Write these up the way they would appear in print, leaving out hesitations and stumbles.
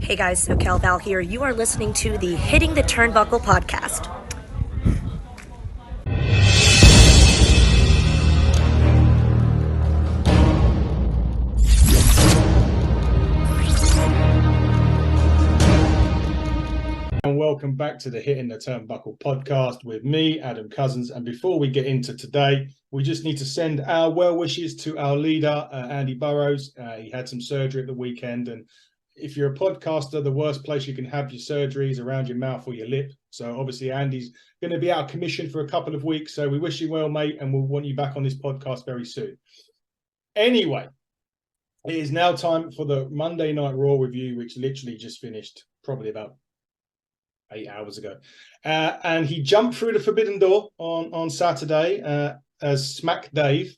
Hey guys, SoCal Val here. You are listening to the Hitting the Turnbuckle podcast. And welcome back to the Hitting the Turnbuckle podcast with me, Adam Cousins. And before we get into today, we just need to send our well wishes to our leader, Andy Burrows. He had some surgery at the weekend. And if you're a podcaster, the worst place you can have your surgery is around your mouth or your lip. So obviously, Andy's going to be out of commission for a couple of weeks. So we wish you well, mate, and we'll want you back on this podcast very soon. Anyway, it is now time for the Monday Night Raw review, which literally just finished probably about 8 hours ago. And he jumped through the forbidden door on Saturday as Smack Dave.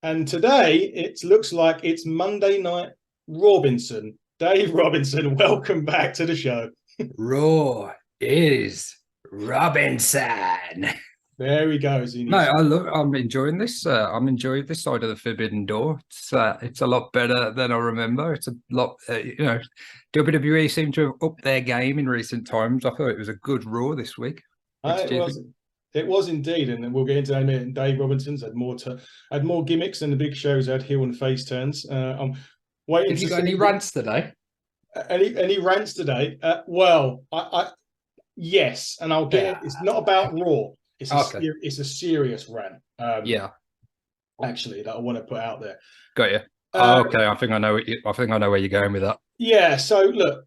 And today it looks like it's Monday Night Robinson. Dave Robinson, welcome back to the show. Raw is Robinson. There he goes. Mate, I'm enjoying this. I'm enjoying this side of the forbidden door. It's a lot better than I remember. It's a lot, WWE seemed to have upped their game in recent times. I thought it was a good Raw this week. It was indeed, and we'll get into that in a minute. Dave Robinson's had more gimmicks than the big shows had heel and face turns. I'm waiting. Have you got any rants today? Any rants today? Yes, and I'll get it. It's not about Raw. It's a serious rant. Actually, that I want to put out there. Got you. Okay, I think I know where you're going with that. Yeah. So look,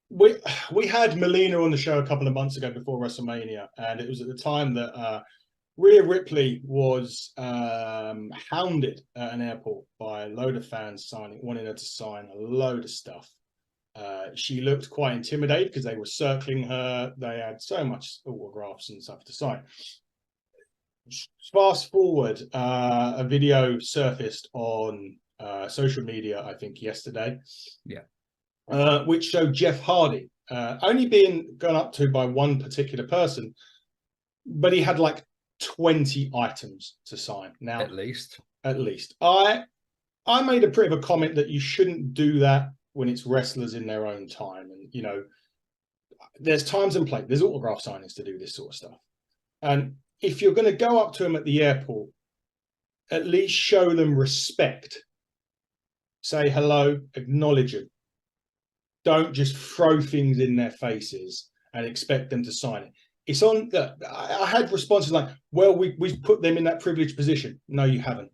we had Melina on the show a couple of months ago before WrestleMania, and it was at the time that Rhea Ripley was hounded at an airport by a load of fans wanting her to sign a load of stuff. She looked quite intimidated because they were circling her. They had so much autographs and stuff to sign. Fast forward, a video surfaced on social media, I think yesterday. Yeah. Which showed Jeff Hardy only being gone up to by one particular person, but he had like 20 items to sign. Now, at least. I made a bit of a comment that you shouldn't do that when it's wrestlers in their own time. And, there's times and place. There's autograph signings to do this sort of stuff. And if you're going to go up to them at the airport, at least show them respect. Say hello, acknowledge them. Don't just throw things in their faces and expect them to sign it. It's on. I had responses like, well, we put them in that privileged position. No, you haven't.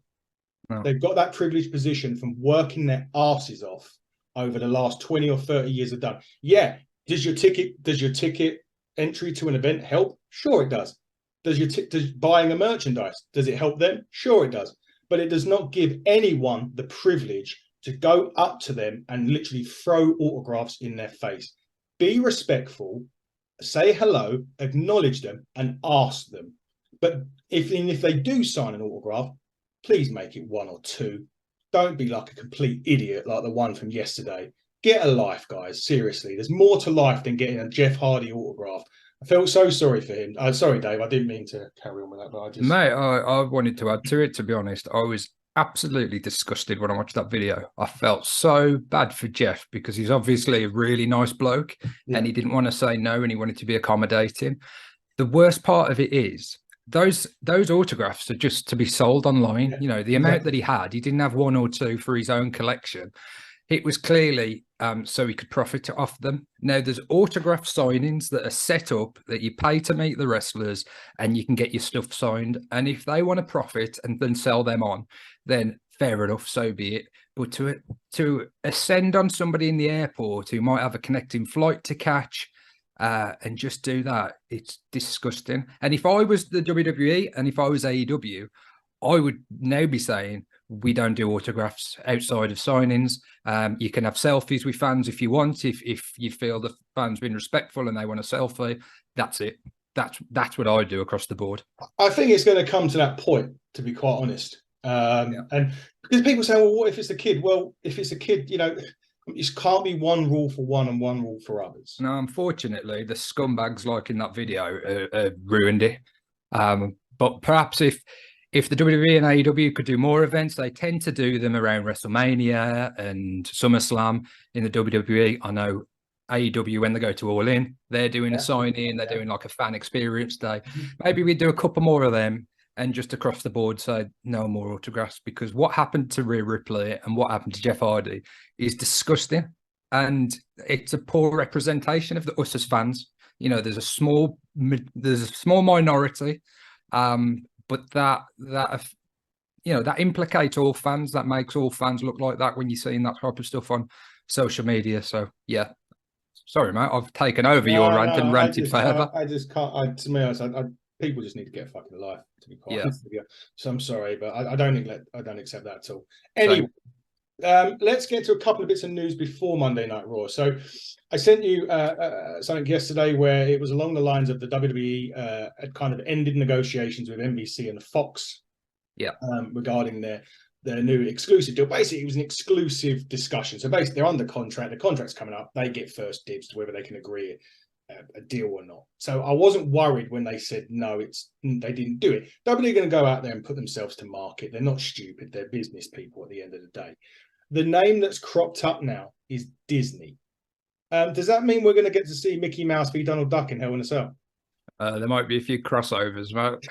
No. They've got that privileged position from working their asses off over the last 20 or 30 years of done. Yeah. Does your ticket entry to an event help? Sure, it does. Does buying a merchandise, does it help them? Sure, it does. But it does not give anyone the privilege to go up to them and literally throw autographs in their face. Be respectful, say hello, acknowledge them, and ask them. But if they do sign an autograph, please make it one or two. Don't be like a complete idiot like the one from yesterday. Get a life, guys. Seriously, there's more to life than getting a Jeff Hardy autograph. I felt so sorry for him. Sorry, Dave. I didn't mean to carry on with that, but I just... Mate, I wanted to add to it, to be honest. I was absolutely disgusted when I watched that video. I felt so bad for Jeff because he's obviously a really nice bloke and he didn't want to say no and he wanted to be accommodating. The worst part of it is those autographs are just to be sold online. The amount that he didn't have one or two for his own collection. It was clearly so he could profit off them. Now, there's autograph signings that are set up that you pay to meet the wrestlers and you can get your stuff signed. And if they want to profit and then sell them on, then fair enough, so be it. But to ascend on somebody in the airport who might have a connecting flight to catch and just do that, it's disgusting. And if I was the WWE and if I was AEW, I would now be saying, we don't do autographs outside of signings. You can have selfies with fans if you want. If you feel the fans been respectful and they want a selfie, that's it. That's what I do across the board. I think it's going to come to that point, to be quite honest. And because people say, well, what if it's a kid? Well, if it's a kid, it can't be one rule for one and one rule for others. No, unfortunately, the scumbags like in that video ruined it. But perhaps if the WWE and AEW could do more events, they tend to do them around WrestleMania and SummerSlam in the WWE. I know AEW when they go to All In, they're doing a sign-in, they're doing like a fan experience day. Maybe we do a couple more of them and just across the board say no more autographs, because what happened to Rhea Ripley and what happened to Jeff Hardy is disgusting. And it's a poor representation of us as fans. You know, there's a small minority, but that implicates all fans. That makes all fans look like that when you're seeing that type of stuff on social media. So yeah, sorry, mate, I've taken over your rant and ranted forever. I just can't. To be honest, people just need to get a fucking life. To be quite honest with you. So I'm sorry, but I don't accept that at all. Anyway. Let's get to a couple of bits of news before Monday Night Raw. So I sent you something yesterday where it was along the lines of the WWE had kind of ended negotiations with NBC and Fox regarding their new exclusive deal. Basically, it was an exclusive discussion. So basically, they're under contract. The contract's coming up. They get first dibs to whether they can agree a deal or not. So I wasn't worried when they said no, they didn't do it. WWE are going to go out there and put themselves to market. They're not stupid. They're business people at the end of the day. The name that's cropped up now is Disney. Does that mean we're going to get to see Mickey Mouse v Donald Duck in Hell in a Cell? There might be a few crossovers, mate.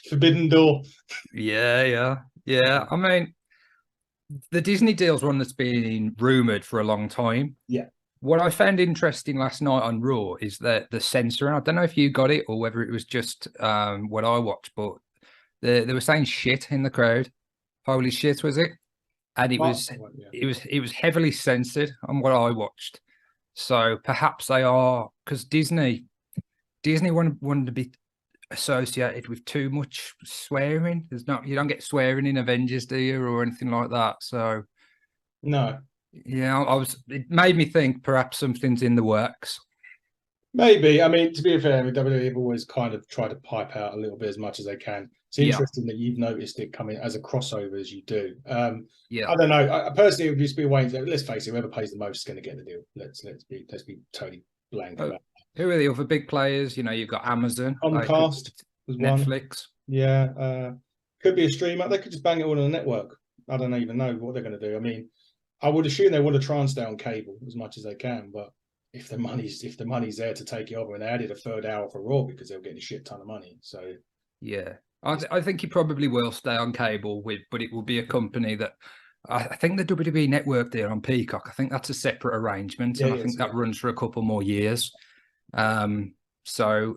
Forbidden Door. Yeah. I mean, the Disney deal's one that's been rumored for a long time. Yeah. What I found interesting last night on Raw is that the censoring, I don't know if you got it or whether it was just what I watched, but they were saying shit in the crowd. Holy shit, was it? And it was heavily censored on what I watched. So perhaps they are, because Disney wanted to be associated with too much swearing. You don't get swearing in Avengers, do you, or anything like that? So no. Yeah, it made me think perhaps something's in the works. Maybe. I mean, to be fair, WWE have always kind of tried to pipe out a little bit as much as they can. It's interesting that you've noticed it coming as a crossover as you do. I don't know. I personally would just be waiting. Let's face it, whoever pays the most is going to get the deal. Let's be totally blank about that. Who are the other big players? You know, you've got Amazon, Comcast, Netflix. Yeah, could be a streamer. They could just bang it all on a network. I don't even know what they're going to do. I mean, I would assume they want to try and stay on cable as much as they can, but if the money's there to take it over, and they added a third hour for Raw because they'll get a shit ton of money. So yeah, I think he probably will stay on cable but it will be a company that I think the WWE network there on Peacock. I think that's a separate arrangement, and I think that runs for a couple more years. So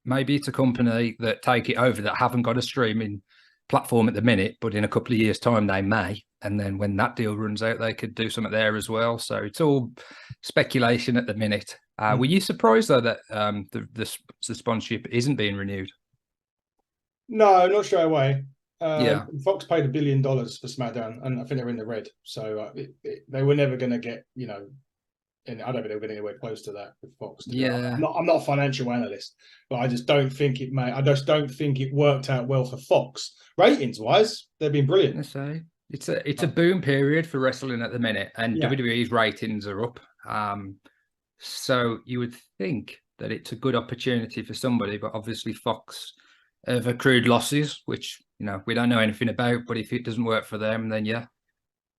maybe it's a company that take it over that haven't got a streaming platform at the minute, but in a couple of years' time they may. And then when that deal runs out, they could do something there as well. So it's all speculation at the minute. Were you surprised, though, that the sponsorship isn't being renewed? No, not straight away. Fox paid $1 billion for SmackDown, and I think they're in the red. So they were never going to get, and I don't think they were getting anywhere close to that with Fox. I'm not a financial analyst, but I just don't think it worked out well for Fox. Ratings-wise, they've been brilliant. It's a boom period for wrestling at the minute, and WWE's ratings are up. So you would think that it's a good opportunity for somebody, but obviously Fox have accrued losses, which we don't know anything about. But if it doesn't work for them, then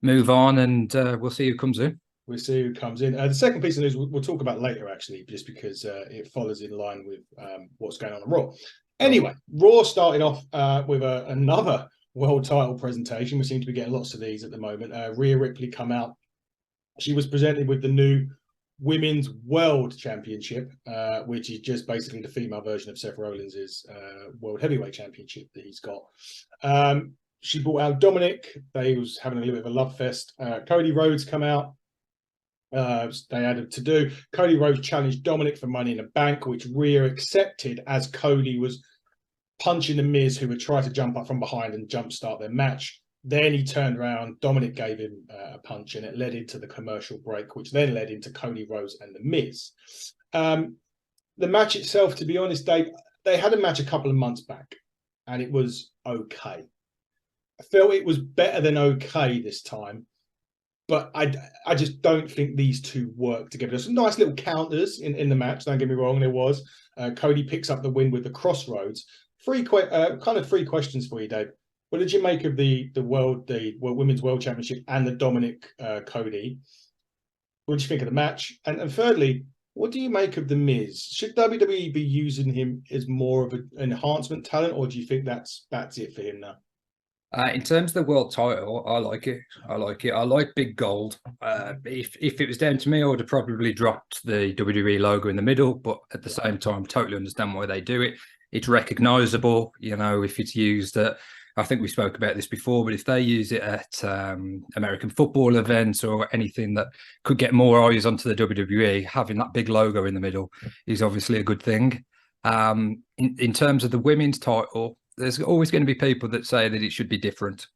move on, and we'll see who comes in. We'll see who comes in. The second piece of news we'll talk about later, actually, just because it follows in line with what's going on Raw. Anyway, Raw started off with another world title presentation. We seem to be getting lots of these at the moment. Rhea Ripley come out. She was presented with the new Women's World Championship, which is just basically the female version of Seth Rollins' World Heavyweight Championship that he's got. She brought out Dominic. They was having a little bit of a love fest. Cody Rhodes come out. They had a to-do. Cody Rhodes challenged Dominic for Money in the Bank, which Rhea accepted as Cody was punching the Miz, who would try to jump up from behind and jumpstart their match. Then he turned around, Dominic gave him a punch, and it led into the commercial break, which then led into Cody Rhodes and the Miz. The match itself, to be honest, Dave, they had a match a couple of months back, and it was okay. I felt it was better than okay this time, but I just don't think these two work together. There's some nice little counters in the match, don't get me wrong, there was. Cody picks up the win with the crossroads. Three questions for you, Dave. What did you make of the Women's World Championship and the Dominic Cody? What do you think of the match? And thirdly, what do you make of The Miz? Should WWE be using him as more of an enhancement talent, or do you think that's it for him now? In terms of the world title, I like it. I like it. I like Big Gold. If it was down to me, I would have probably dropped the WWE logo in the middle. But at the same time, totally understand why they do it. It's recognizable, you know, if it's used at, I think we spoke about this before, but if they use it at American football events or anything that could get more eyes onto the WWE, having that big logo in the middle is obviously a good thing. In terms of the women's title, there's always going to be people that say that it should be different.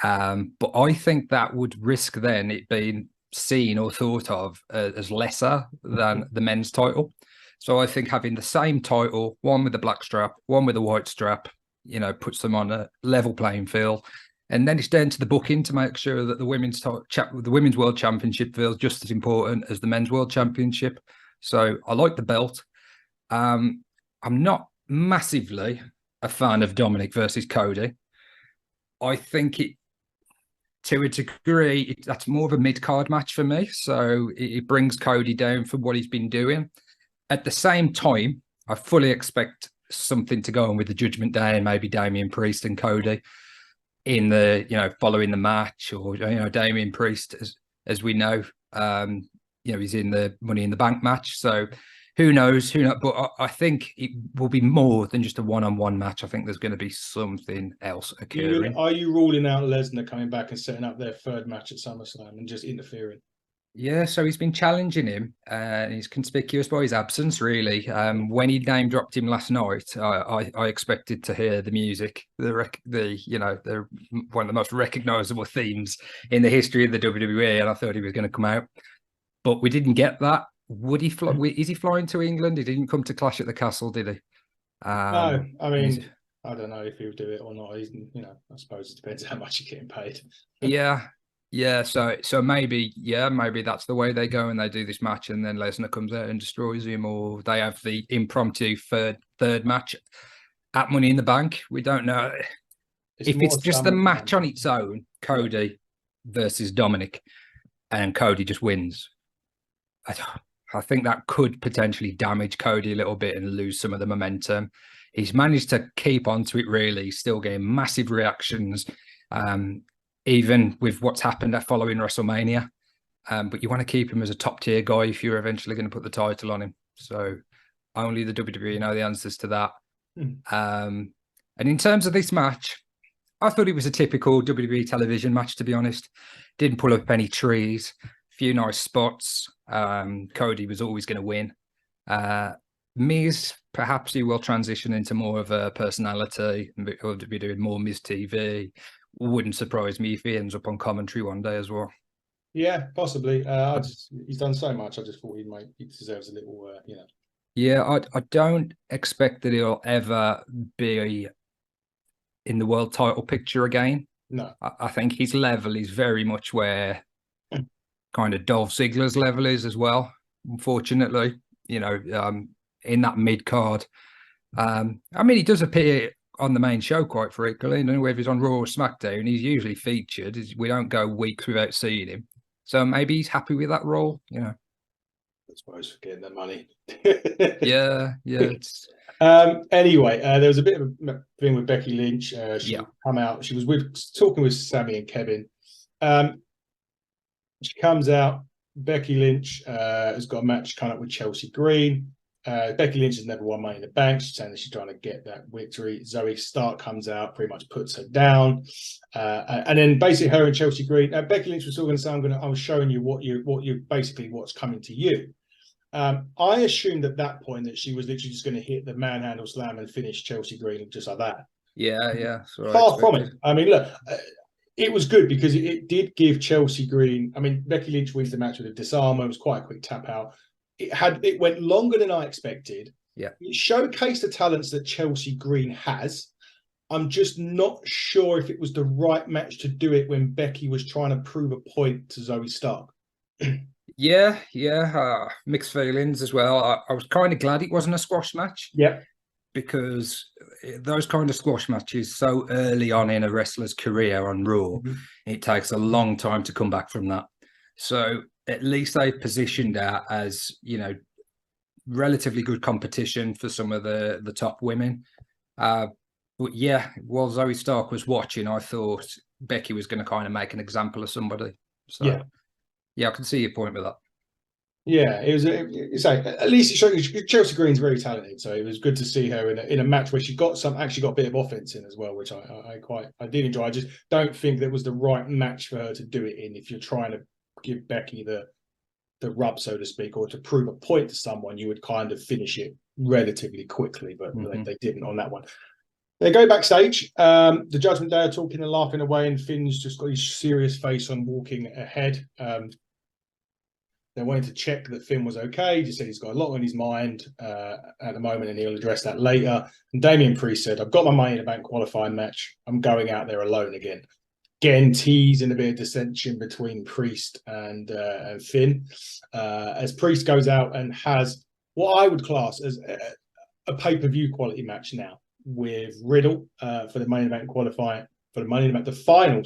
But I think that would risk then it being seen or thought of as lesser than the men's title. So I think having the same title, one with the black strap, one with the white strap, you know, puts them on a level playing field. And then it's down to the booking to make sure that the women's world championship feels just as important as the men's world championship. So I like the belt. I'm not massively a fan of Dominic versus Cody. I think it, to a degree, that's more of a mid-card match for me. So it brings Cody down for what he's been doing. At the same time, I fully expect something to go on with the Judgment Day and maybe Damian Priest and Cody in the, you know, following the match, or, you know, Damian Priest, as we know, you know, he's in the Money in the Bank match. So who knows? But I think it will be more than just a one-on-one match. I think there's going to be something else occurring. Are you ruling out Lesnar coming back and setting up their third match at SummerSlam and just interfering? Yeah, so he's been challenging him, and he's conspicuous by his absence, really. When he name dropped him last night, I expected to hear the music, you know, the one of the most recognizable themes in the history of the WWE, and I thought he was going to come out, but we didn't get that. Would he fly? Is he flying to England? He didn't come to Clash at the Castle, did he? No, I mean, I don't know if he'll do it or not. He's, you know, I suppose it depends how much he's getting paid. Yeah. So maybe that's the way they go, and they do this match, and then Lesnar comes out and destroys him, or they have the impromptu third match at Money in the Bank. We don't know. If it's just the match on its own, Cody versus Dominic, and Cody just wins, I think that could potentially damage Cody a little bit and lose some of the momentum. He's managed to keep onto it, really, still getting massive reactions, even with what's happened following WrestleMania. But you want to keep him as a top-tier guy if you're eventually going to put the title on him. So only the WWE know the answers to that. And in terms of this match, I thought it was a typical WWE television match, to be honest. Didn't pull up any trees. Few nice spots. Cody was always going to win. Miz, perhaps he will transition into more of a personality and be doing more Miz TV. Wouldn't surprise me if he ends up on commentary one day as well. Yeah, possibly. He's done so much. I just thought he deserves a little, you know. Yeah, I don't expect that he'll ever be in the world title picture again. No, I think his level is very much where kind of Dolph Ziggler's level is as well, unfortunately, you know, in that mid card. I mean, he does appear on the main show quite frequently, and whether he's on Raw or SmackDown, he's usually featured. We don't go weeks without seeing him. So maybe he's happy with that role, you know. I suppose for getting the money. Yeah. Anyway, there was a bit of a thing with Becky Lynch. She come out. She was talking with Sammy and Kevin. She comes out. Becky Lynch has got a match coming up with Chelsea Green. Becky Lynch has never won Money in the Bank. She's saying that she's trying to get that victory. Zoe Stark comes out, pretty much puts her down, and then basically her and Chelsea Green. Becky Lynch was still going to say, "I was showing you what's coming to you." I assumed at that point that she was literally just going to hit the manhandle slam and finish Chelsea Green just like that. Yeah. Far from it. I mean, look. It was good because it did give Chelsea Green. I mean, Becky Lynch wins the match with a disarmer. It was quite a quick tap out. It went longer than I expected. Yeah. It showcased the talents that Chelsea Green has. I'm just not sure if it was the right match to do it when Becky was trying to prove a point to Zoe Stark. Yeah. Mixed feelings as well. I was kind of glad it wasn't a squash match. Yeah. Because those kind of squash matches so early on in a wrestler's career on Raw, it takes a long time to come back from that. So at least they positioned her as, you know, relatively good competition for some of the top women. But yeah, while Zoe Stark was watching, I thought Becky was going to kind of make an example of somebody. So yeah, I can see your point with that. Yeah, it was. It's like, at least it showed Chelsea Green's very talented, so it was good to see her in a match where she actually got a bit of offense in as well, which I did enjoy. I just don't think that was the right match for her to do it in. If you're trying to give Becky the rub, so to speak, or to prove a point to someone, you would kind of finish it relatively quickly, but they didn't on that one. They go backstage. The Judgment Day are talking and laughing away, and Finn's just got his serious face on, walking ahead. They wanted to check that Finn was okay. He just said he's got a lot on his mind at the moment, and he'll address that later. And Damian Priest said, "I've got my Money in the Bank qualifying match. I'm going out there alone again." Again, teasing a bit of dissension between Priest and Finn, as Priest goes out and has what I would class as a pay-per-view quality match now with Riddle for the Money in the Bank qualifier, the final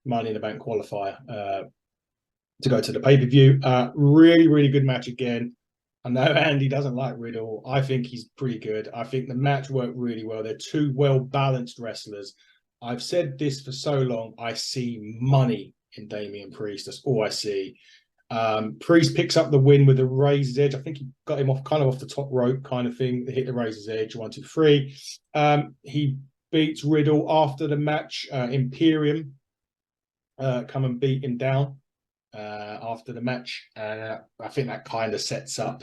Money in the Bank qualifier to go to the pay-per-view. Really, really good match again. I know Andy doesn't like Riddle. I think he's pretty good. I think the match worked really well. They're two well-balanced wrestlers. I've said this for so long. I see money in Damian Priest. That's all I see. Priest picks up the win with a razor's edge. I think he got him off the top rope kind of thing. They hit the razor's edge, 1, 2, 3. He beats Riddle after the match. Imperium come and beat him down after the match. I think that kind of sets up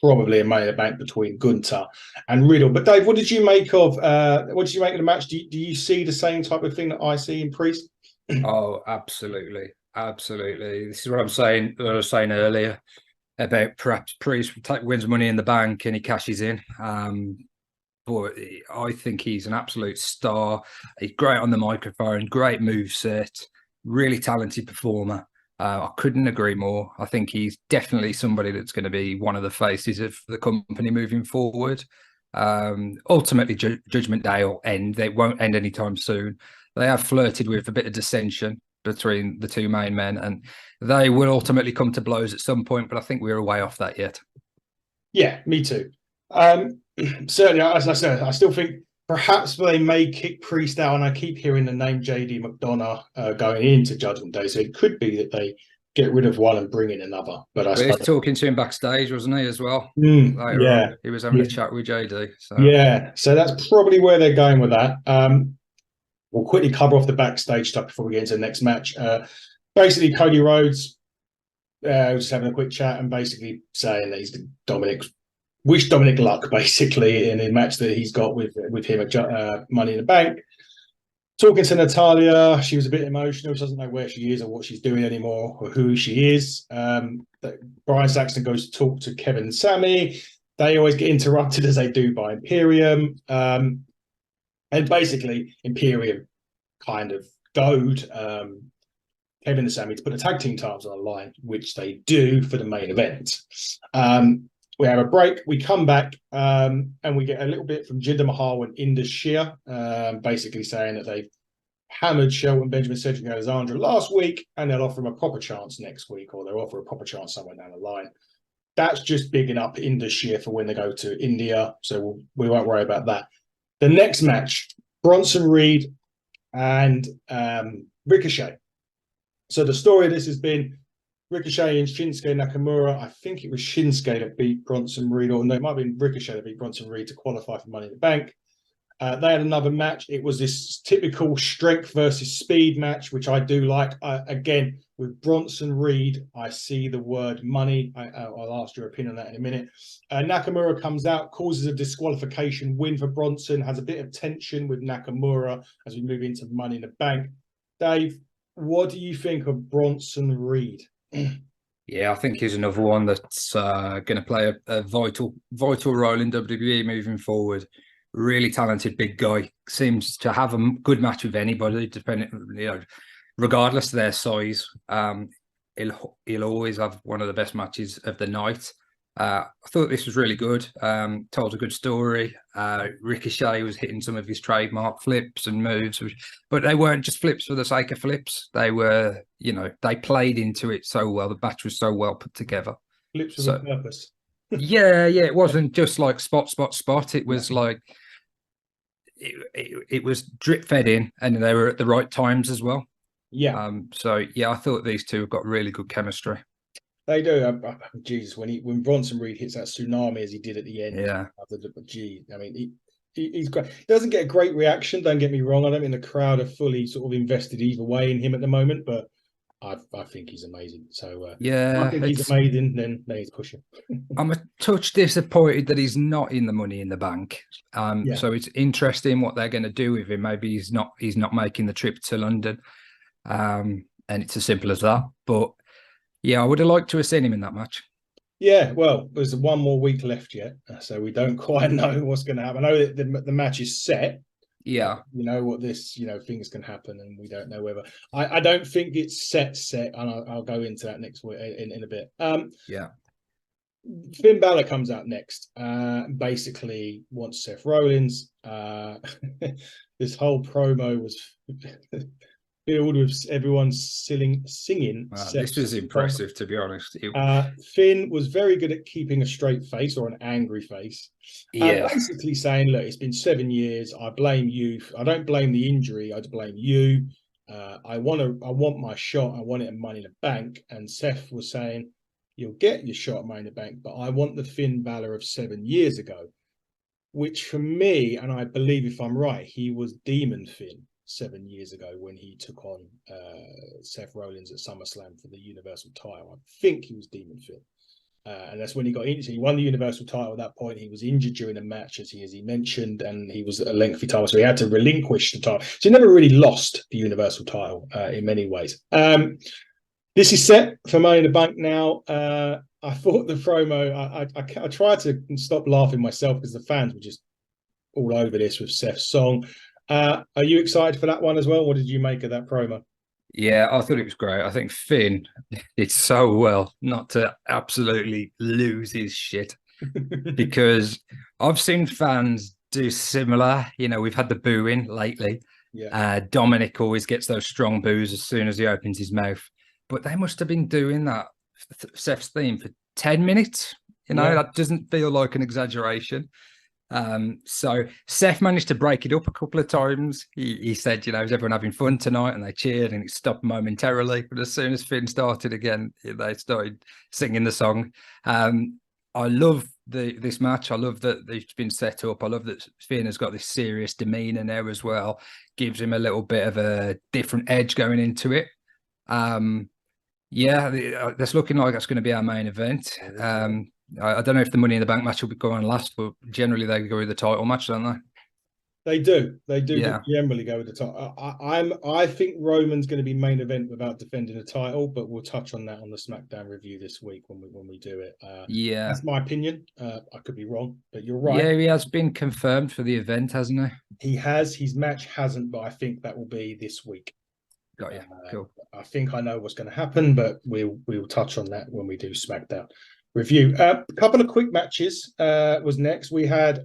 probably a Money in the Bank between Gunther and Riddle. But Dave, what did you make of the match? Do you see the same type of thing that I see in Priest? Oh, absolutely. Absolutely. This is what I was saying earlier about perhaps Priest wins Money in the Bank and he cashes in. But I think he's an absolute star. He's great on the microphone, great moveset, really talented performer. I couldn't agree more. I think he's definitely somebody that's going to be one of the faces of the company moving forward. Ultimately, Judgment Day will end. They won't end anytime soon. They have flirted with a bit of dissension between the two main men, and they will ultimately come to blows at some point, but I think we're a way off that yet. Yeah, me too. Certainly, as I said, I still think perhaps they may kick Priest out, and I keep hearing the name JD McDonough going into Judgment Day, so it could be that they get rid of one and bring in another. But I was talking to him backstage, wasn't he, as well? Later on. He was having a chat with JD. So. Yeah, so that's probably where they're going with that. We'll quickly cover off the backstage stuff before we get into the next match. Basically, Cody Rhodes was just having a quick chat and basically saying that he's wish Dominic luck, basically, in the match that he's got with him at Money in the Bank. Talking to Natalya, she was a bit emotional. She doesn't know where she is or what she's doing anymore or who she is. Brian Saxton goes to talk to Kevin and Sammy. They always get interrupted, as they do, by Imperium. And basically, Imperium kind of goad Kevin and Sammy to put the tag team titles on the line, which they do for the main event. We have a break. We come back and we get a little bit from Jinder Mahal and Indus Sher, basically saying that they've hammered Shelton Benjamin, Cedric Alexander last week, and they'll offer him a proper chance next week, or they'll offer a proper chance somewhere down the line. That's just bigging up Indus Sher for when they go to India, so we won't worry about that. The next match, Bronson Reed and Ricochet. So the story of this has been Ricochet and Shinsuke Nakamura. I think it was Shinsuke that beat Bronson Reed, or no, it might have been Ricochet that beat Bronson Reed to qualify for Money in the Bank. They had another match. It was this typical strength versus speed match, which I do like. Again, with Bronson Reed, I see the word money. I'll ask your opinion on that in a minute. Nakamura comes out, causes a disqualification win for Bronson, has a bit of tension with Nakamura as we move into Money in the Bank. Dave, what do you think of Bronson Reed? Yeah, I think he's another one that's going to play a vital role in WWE moving forward. Really talented big guy. Seems to have a good match with anybody, regardless of their size. He'll always have one of the best matches of the night. I thought this was really good. Told a good story. Ricochet was hitting some of his trademark flips and moves, but they weren't just flips for the sake of flips. They were, they played into it so well. The match was so well put together. Flips with a purpose. Yeah. It wasn't just like spot. It was like it was drip fed in, and they were at the right times as well. Yeah. So I thought these two have got really good chemistry. They do. Jesus, when Bronson Reed hits that tsunami as he did at the end. Yeah. I mean, he's great. He doesn't get a great reaction. Don't get me wrong. I don't think the crowd are fully sort of invested either way in him at the moment, but I think he's amazing. So I think he's amazing. Then he's pushing. I'm a touch disappointed that he's not in the Money in the Bank. So it's interesting what they're going to do with him. Maybe he's not making the trip to London, and it's as simple as that. But yeah, I would have liked to have seen him in that match. Yeah, well, there's one more week left yet, so we don't quite know what's going to happen. I know that the match is set. Yeah, you know what things can happen, and we don't know whether. I don't think it's set, and I'll go into that next week in a bit. Yeah. Finn Balor comes out next. Basically wants Seth Rollins. This whole promo was filled with everyone singing. This was impressive, to be honest. Finn was very good at keeping a straight face or an angry face. Basically saying, look, it's been 7 years. I blame you. I don't blame the injury. I blame you. I want my shot. I want it in Money in the Bank. And Seth was saying, you'll get your shot at Money in the Bank, but I want the Finn Balor of 7 years ago, which for me, and I believe if I'm right, he was Demon Finn 7 years ago when he took on Seth Rollins at SummerSlam for the Universal title. I think he was Demon Finn. And that's when he got injured. He won the Universal title at that point. He was injured during a match, as he mentioned, and he was a lengthy title, so he had to relinquish the title. So he never really lost the Universal title in many ways. This is set for Money in the Bank now. I thought the promo, I tried to stop laughing myself because the fans were just all over this with Seth's song. Are you excited for that one as well? What did you make of that promo? Yeah, I thought it was great. I think Finn did so well not to absolutely lose his shit because I've seen fans do similar. We've had the booing lately. Yeah. Dominic always gets those strong boos as soon as he opens his mouth. But they must have been doing that Seth's theme for 10 minutes. That doesn't feel like an exaggeration. So Seth managed to break it up a couple of times. He said, is everyone having fun tonight? And they cheered and it stopped momentarily. But as soon as Finn started again, they started singing the song. I love this match. I love that it's been set up. I love that Finn has got this serious demeanor now as well. Gives him a little bit of a different edge going into it. That's looking like that's going to be our main event. I don't know if the Money in the Bank match will be going last, but generally they go with the title match, don't they? They do generally go with the title. I think Roman's going to be main event without defending the title, but we'll touch on that on the SmackDown review this week when we do it. That's my opinion. I could be wrong, but you're right. Yeah, he has been confirmed for the event, hasn't he? He has. His match hasn't, but I think that will be this week. Got you. Cool. I think I know what's going to happen, but we'll touch on that when we do SmackDown review. A couple of quick matches was next. We had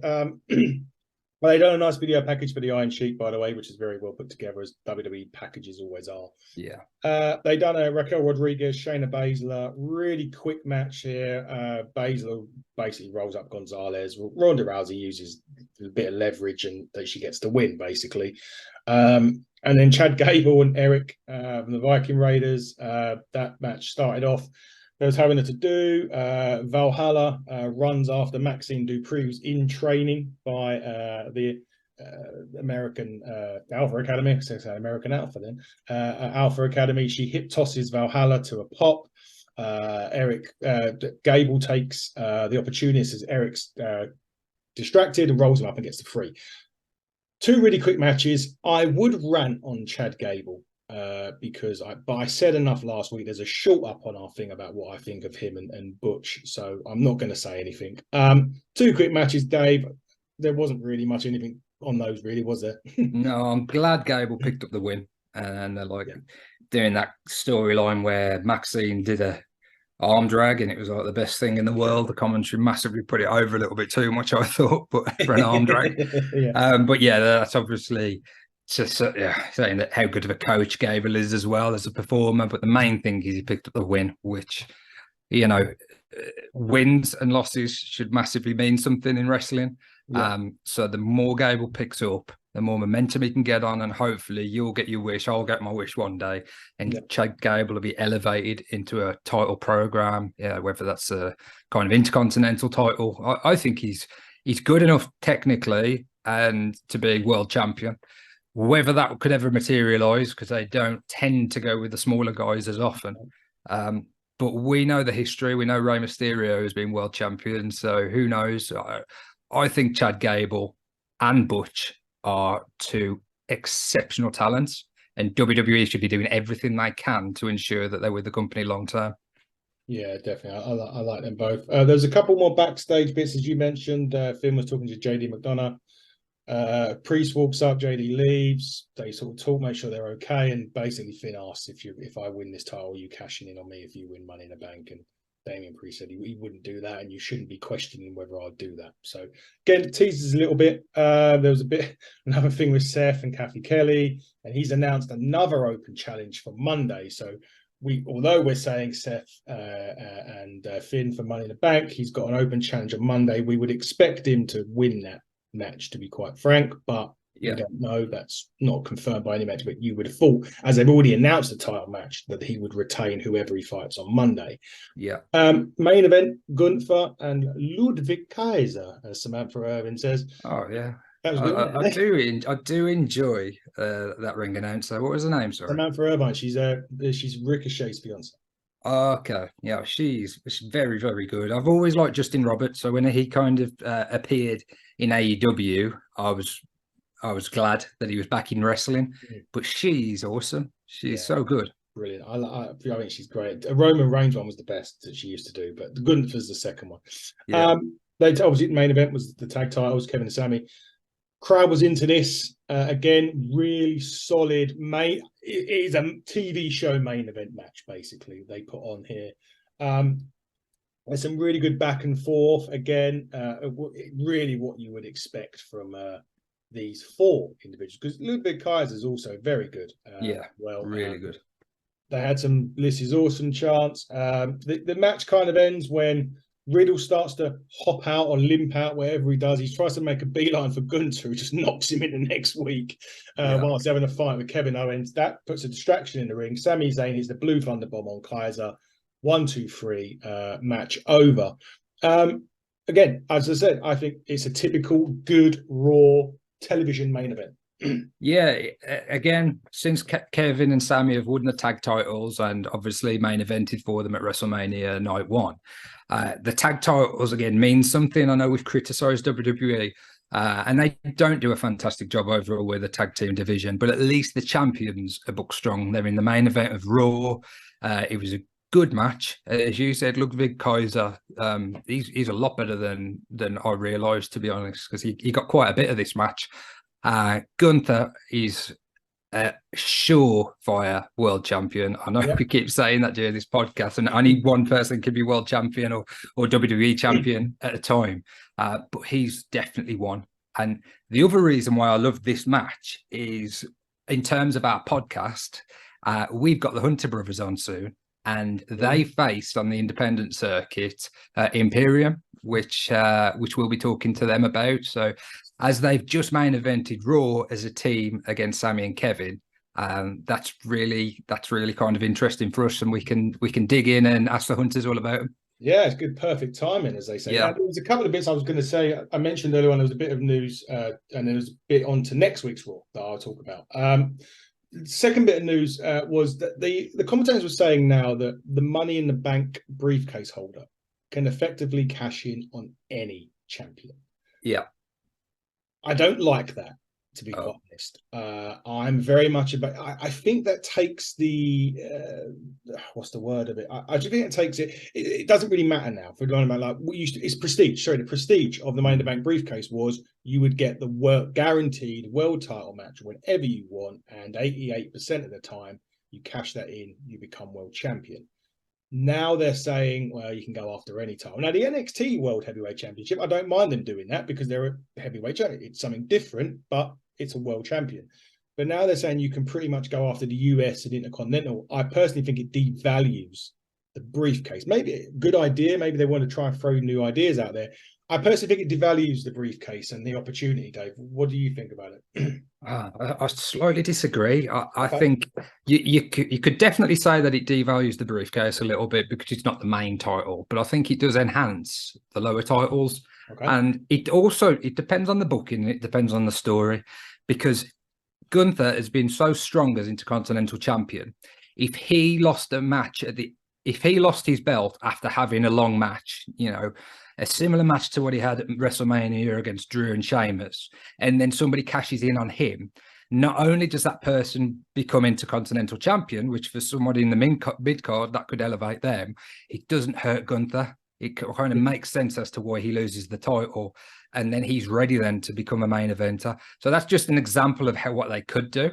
well, they done a nice video package for the Iron Sheik, by the way, which is very well put together, as WWE packages always are. Yeah. They done a Raquel Rodriguez, Shayna Baszler, really quick match here. Baszler basically rolls up Gonzalez. Ronda Rousey uses a bit of leverage and that she gets the win, basically. And then Chad Gable and Eric from the Viking Raiders. That match started off. There was having to do. Valhalla runs after Maxine Dupree, who's in training by the American Alpha Academy. So American Alpha then. Alpha Academy. She hip tosses Valhalla to a pop. Gable takes the opportunity as Eric's distracted and rolls him up and gets the free. Two really quick matches. I would rant on Chad Gable because I said enough last week. There's a short up on our thing about what I think of him and Butch, so I'm not going to say anything. Two quick matches, Dave. There wasn't really much anything on those, really, was there? No, I'm glad Gable picked up the win, and they're doing that storyline where Maxine did a arm drag, and it was like the best thing in the world. The commentary massively put it over a little bit too much, I thought, but for an arm drag. Yeah. But yeah, that's obviously just saying that how good of a coach Gable is as well as a performer. But the main thing is he picked up the win, which, you know, wins and losses should massively mean something in wrestling. Yeah. So the more Gable picks up, the more momentum he can get on, and hopefully you'll get your wish. I'll get my wish one day, and Yeah. Chad Gable will be elevated into a title program. Yeah, whether that's a kind of intercontinental title. I think he's good enough technically and to be world champion. Whether that could ever materialize, because they don't tend to go with the smaller guys as often. But we know the history. We know Rey Mysterio has been world champion. So who knows? I think Chad Gable and Butch are two exceptional talents. And WWE should be doing everything they can to ensure that they're with the company long term. Yeah, definitely. I like them both. There's a couple more backstage bits, as you mentioned. Finn was talking to JD McDonough. Priest walks up, JD leaves. They sort of talk, make sure they're okay, and basically Finn asks if I win this title, are you cashing in on me if you win Money in the Bank? And Damian Priest said he wouldn't do that, and you shouldn't be questioning whether I'll do that. So again, teases a little bit. There was another thing with Seth and Kathy Kelly, and he's announced another open challenge for Monday. So although we're saying Seth and Finn for Money in the Bank, he's got an open challenge on Monday. We would expect him to win that match, to be quite frank, but we don't know. That's not confirmed by any match, but you would have thought, as they've already announced the title match, that he would retain whoever he fights on Monday. Main event, Gunther and Ludwig Kaiser, as Samantha Irvin says. Oh yeah, that was good. I do enjoy that ring announcer. What was her name? Sorry, Samantha Irvin. She's Ricochet's fiance. Okay, yeah, she's very, very good. I've always liked Justin Roberts, so when he kind of appeared in AEW, I was glad that he was back in wrestling. But she's awesome. She's so good. Brilliant. I think she's great. A Roman Reigns one was the best that she used to do, but the Gunther's the second one. Yeah. They obviously the main event was the tag titles, Kevin and Sammy. Crowd was into this. Again, really solid. It is a TV show main event match, basically, they put on here. There's some really good back and forth. Again, really what you would expect from these four individuals, because Ludwig Kaiser is also very good. Really good. They had some "This is awesome" chants. The match kind of ends when Riddle starts to hop out or limp out, wherever he does. He tries to make a beeline for Gunther, who just knocks him in the next week whilst having a fight with Kevin Owens. That puts a distraction in the ring. Sami Zayn hits the blue thunder bomb on Kaiser. 1, 2, 3, match over. Again, as I said, I think it's a typical good Raw television main event. Again, since Kevin and Sami have won the tag titles and obviously main evented for them at WrestleMania Night 1, the tag titles again mean something. I know we've criticized WWE and they don't do a fantastic job overall with the tag team division, but at least the champions are booked strong. They're in the main event of Raw. It was a good match, as you said. Ludwig Kaiser, he's a lot better than I realised, to be honest, because he got quite a bit of this match. Gunther is a surefire world champion. I know we keep saying that during this podcast, and only one person can be world champion or WWE champion at a time, but he's definitely one. And the other reason why I love this match is, in terms of our podcast, we've got the Hunter brothers on soon, and they faced on the independent circuit Imperium, which we'll be talking to them about. So as they've just main evented Raw as a team against Sami and Kevin, that's really kind of interesting for us, and we can dig in and ask the Hunters all about them. Yeah, it's good, perfect timing, as they say. Now, there was a couple of bits I was going to say. I mentioned earlier on there was a bit of news, and there was a bit on to next week's Raw that I'll talk about. Second bit of news was that the commentators were saying now that the Money in the Bank briefcase holder can effectively cash in on any champion. Yeah. I don't like that, to be quite honest. I'm very much about. I think that takes the what's the word of it? I just think it takes it. It doesn't really matter now. If we're going about like what used to, it's prestige. Sorry, the prestige of the Money in the Bank briefcase was you would get the guaranteed world title match whenever you want, and 88% of the time you cash that in, you become world champion. Now they're saying, well, you can go after any title. Now, the NXT World Heavyweight Championship, I don't mind them doing that because they're a heavyweight champion. It's something different, but it's a world champion. But now they're saying you can pretty much go after the US and Intercontinental. I personally think it devalues the briefcase. Maybe a good idea. Maybe they want to try and throw new ideas out there. I personally think it devalues the briefcase and the opportunity, Dave. What do you think about it? I slightly disagree. I Okay. think you could definitely say that it devalues the briefcase a little bit because it's not the main title, but I think it does enhance the lower titles. Okay. And it depends on the booking, it depends on the story, because Gunther has been so strong as Intercontinental Champion. If he lost his belt after having a long match, a similar match to what he had at WrestleMania against Drew and Sheamus, and then somebody cashes in on him, not only does that person become Intercontinental Champion, which for somebody in the mid-card, that could elevate them, it doesn't hurt Gunther. It kind of makes sense as to why he loses the title, and then he's ready then to become a main eventer. So that's just an example of what they could do.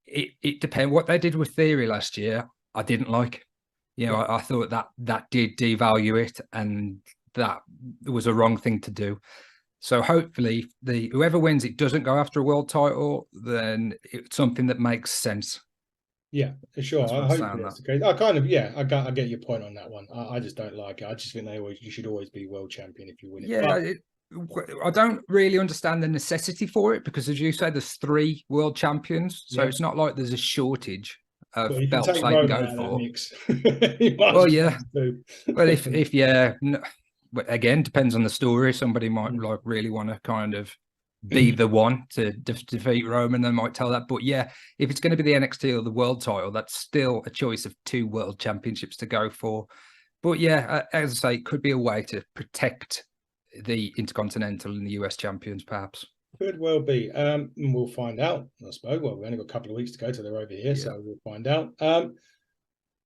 It depends. What they did with Theory last year, I didn't like. I thought that did devalue it, and that was a wrong thing to do. So hopefully whoever wins it doesn't go after a world title, then it's something that makes sense. Yeah, for sure. I hope that's the case. I get your point on that one. I just don't like it. I just think you should always be world champion if you win it. Yeah, I don't really understand the necessity for it because, as you say, there's 3 world champions, so it's not like there's a shortage of belts they can go for. Well, yeah. Well, but again, depends on the story. Somebody might really want to kind of be the one to defeat Roman. They might tell that. But yeah, if it's going to be the NXT or the world title, that's still a choice of 2 world championships to go for. But yeah, as I say, it could be a way to protect the Intercontinental and the US champions, perhaps. Could well be. We'll find out, I suppose. Well, we've only got a couple of weeks to go till they're over here, so we'll find out. The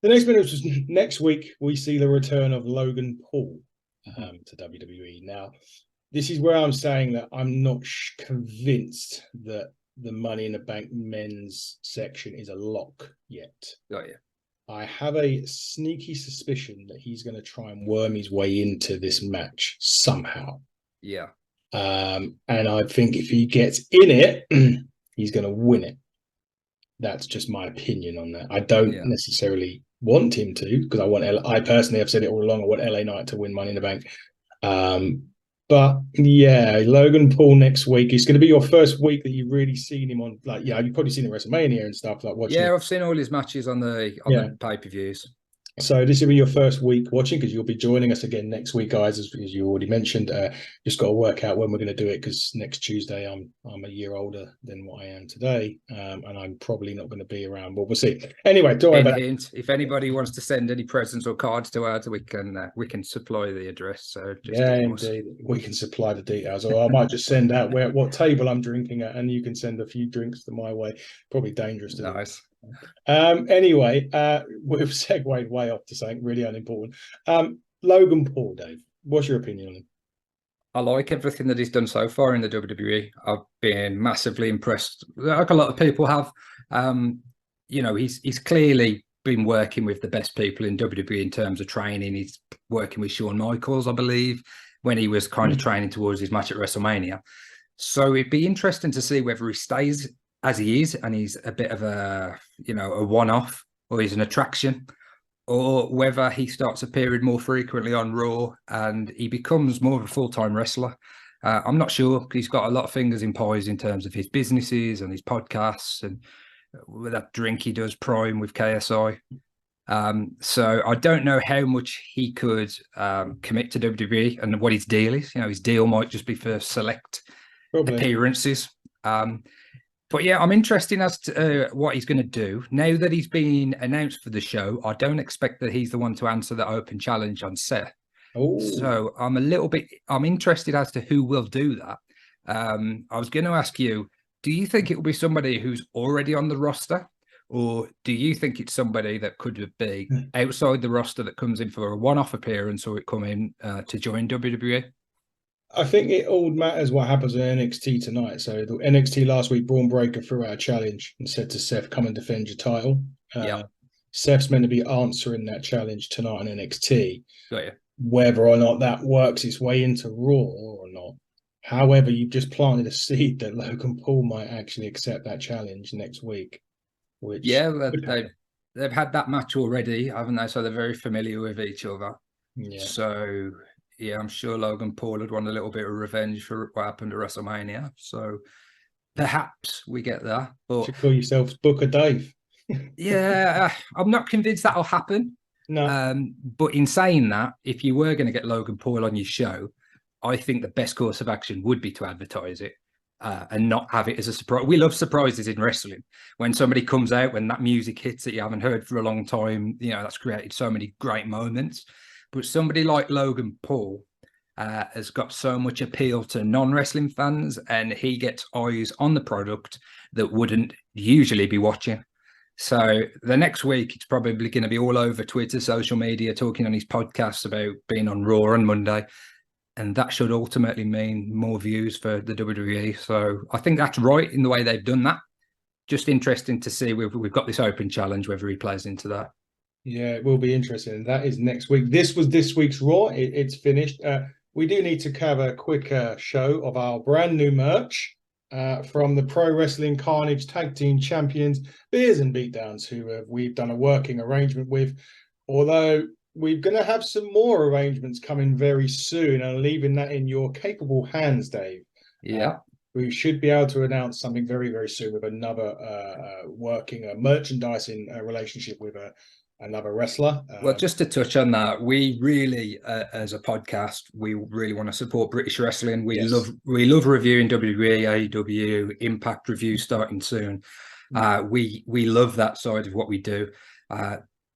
next minute was next week, we see the return of Logan Paul to WWE. Now, this is where I'm saying that I'm not convinced that the Money in the Bank men's section is a lock yet. Oh, yeah. I have a sneaky suspicion that he's going to try and worm his way into this match somehow. Yeah. And I think if he gets in it, he's going to win it. That's just my opinion on that. I don't necessarily want him to, because I personally have said it all along. I want LA Knight to win Money in the Bank. But yeah, Logan Paul next week. It's going to be your first week that you've really seen him on. You've probably seen him at WrestleMania and stuff like watching. Yeah, I've seen all his matches on the pay-per-views. So this will be your first week watching, because you'll be joining us again next week, guys, as you already mentioned. Just got to work out when we're going to do it, because next Tuesday I'm a year older than what I am today, and I'm probably not going to be around, but we'll see. Anyway, don't worry about it. If anybody wants to send any presents or cards to us, we can supply the address. So indeed, we can supply the details, or I might just send out what table I'm drinking at, and you can send a few drinks to my way. Probably dangerous to do. Nice. Anyway, we've segued way off to something really unimportant. Logan Paul, Dave, what's your opinion on him? I like everything that he's done so far in the WWE. I've been massively impressed, like a lot of people have. He's clearly been working with the best people in WWE in terms of training. He's working with Shawn Michaels, I believe, when he was kind of training towards his match at WrestleMania. So it'd be interesting to see whether he stays as he is, and he's a bit of a one-off, or he's an attraction, or whether he starts appearing more frequently on Raw and he becomes more of a full-time wrestler. I'm not sure. He's got a lot of fingers in pies in terms of his businesses and his podcasts, and with that drink he does Prime with KSI. So I don't know how much he could commit to WWE and what his deal is. His deal might just be for select appearances. But yeah, I'm interested as to what he's going to do. Now that he's been announced for the show, I don't expect that he's the one to answer the open challenge on Seth. Oh. So I'm interested as to who will do that. I was going to ask you, do you think it will be somebody who's already on the roster? Or do you think it's somebody that could be outside the roster that comes in for a one-off appearance, or it come in to join WWE? I think it all matters what happens in NXT tonight. So the NXT last week, Braun Breaker threw out a challenge and said to Seth, "Come and defend your title." Seth's meant to be answering that challenge tonight on NXT. Got you. Whether or not that works its way into Raw or not. However, you've just planted a seed that Logan Paul might actually accept that challenge next week. Which they've had that match already, haven't they? So they're very familiar with each other. Yeah. So yeah, I'm sure Logan Paul had won a little bit of revenge for what happened at WrestleMania. So perhaps we get that. But should call yourself Booker Dave. yeah, I'm not convinced that'll happen. No. But in saying that, if you were going to get Logan Paul on your show, I think the best course of action would be to advertise it and not have it as a surprise. We love surprises in wrestling. When somebody comes out, when that music hits that you haven't heard for a long time, you know, that's created so many great moments. But somebody like Logan Paul has got so much appeal to non-wrestling fans, and he gets eyes on the product that wouldn't usually be watching. So the next week, it's probably going to be all over Twitter, social media, talking on his podcast about being on Raw on Monday. And that should ultimately mean more views for the WWE. So I think that's right in the way they've done that. Just interesting to see. We've got this open challenge, whether he plays into that. Yeah, it will be interesting. That is next week. This was this week's Raw. It's finished. We do need to have a quick show of our brand new merch from the Pro Wrestling Carnage Tag Team Champions, Beers and Beatdowns, who we've done a working arrangement with. Although we're going to have some more arrangements coming very soon, and leaving that in your capable hands, Dave. Yeah. We should be able to announce something very, very soon with another working merchandising relationship with another wrestler. Well, just to touch on that, we really, as a podcast, we really want to support British wrestling. We love reviewing WWE, AEW, Impact reviews starting soon. We love that side of what we do.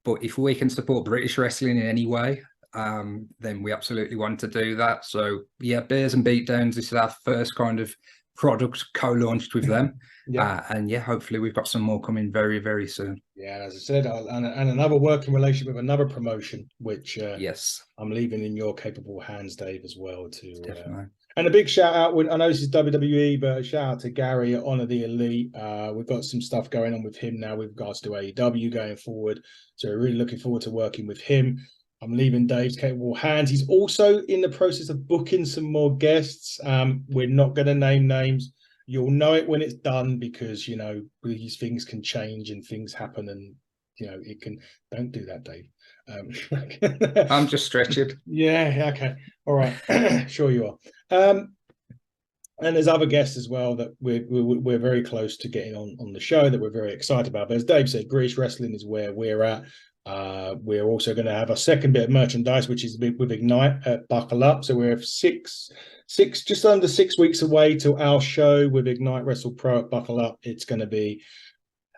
But if we can support British wrestling in any way, then we absolutely want to do that. So yeah, Beers and Beatdowns, this is our first kind of product co-launched with them. And yeah, hopefully we've got some more coming very, very soon. Yeah, as I said, and another working relationship with another promotion, which yes, I'm leaving in your capable hands, Dave, as well. Definitely. And a big shout out, I know this is WWE, but a shout out to Gary at Honor the Elite. We've got some stuff going on with him now with regards to AEW going forward. So we're really looking forward to working with him. I'm leaving Dave's capable hands. He's also in the process of booking some more guests. We're not going to name names. You'll know it when it's done, because, you know, these things can change and things happen, and, you know, it can. Don't do that, Dave. I'm just stretching. Yeah, okay. All right. Sure you are. And there's other guests as well that we're very close to getting on the show that we're very excited about. But as Dave said, British wrestling is where we're at. We're also going to have a second bit of merchandise, which is with Ignite at Buckle Up. So we're just under 6 weeks away to our show with Ignite Wrestle Pro at Buckle Up. It's going to be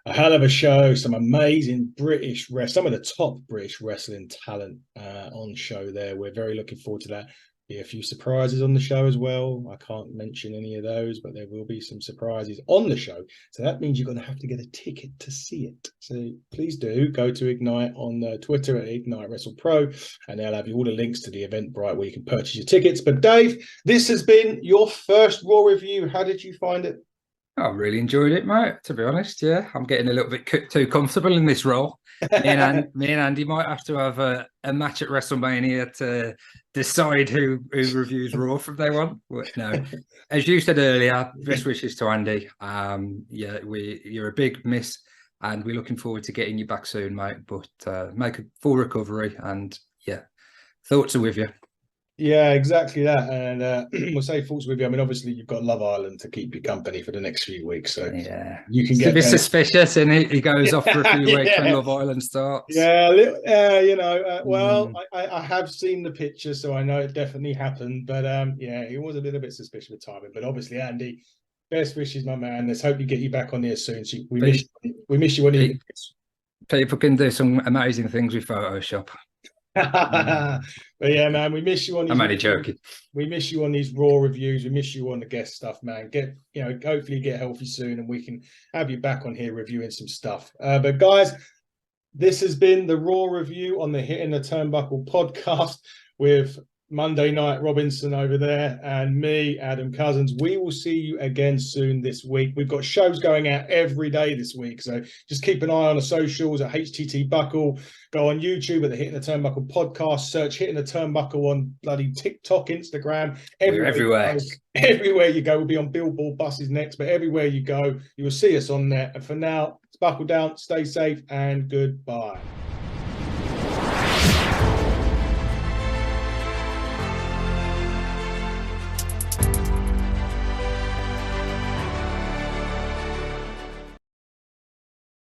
a hell of a show. Some amazing some of the top British wrestling talent on show there. We're very looking forward to that. Be a few surprises on the show as well. I can't mention any of those, but there will be some surprises on the show. So that means you're going to have to get a ticket to see it. So please do go to Ignite on Twitter at Ignite Wrestle Pro, and they'll have you all the links to the Eventbrite where you can purchase your tickets. But Dave, this has been your first Raw review. How did you find it? I really enjoyed it, mate, to be honest. Yeah, I'm getting a little bit too comfortable in this role. Me and Andy might have to have a match at WrestleMania to decide who reviews Raw from day one. But no, as you said earlier, best wishes to Andy. Yeah, you're a big miss, and we're looking forward to getting you back soon, mate. But make a full recovery, and yeah, thoughts are with you. Yeah, exactly that. And we'll say thoughts with you. I mean, obviously, you've got Love Island to keep you company for the next few weeks. So yeah, you can get a bit suspicious, and he goes off for a few weeks when Love Island starts. Yeah, you know, well, I have seen the picture, so I know it definitely happened. But yeah, it was a little bit suspicious with timing. But obviously, Andy, best wishes, my man. Let's hope you get you back on here soon. So we miss you on evening. People can do some amazing things with Photoshop. But yeah, man, we miss you on these. I'm only joking. We miss you on these Raw reviews. We miss you on the guest stuff, man. Hopefully get healthy soon, and we can have you back on here reviewing some stuff. But guys, this has been the Raw review on the Hitting the Turnbuckle podcast with Monday Night Robinson over there, and me, Adam Cousins. We will see you again soon this week. We've got shows going out every day this week, so just keep an eye on the socials at HTT Buckle. Go on YouTube at the Hitting the Turnbuckle podcast. Search Hitting the Turnbuckle on bloody TikTok, Instagram. We're everywhere. Everywhere you go. We'll be on billboard buses next, but everywhere you go, you will see us on there. And for now, it's buckle down, stay safe, and goodbye.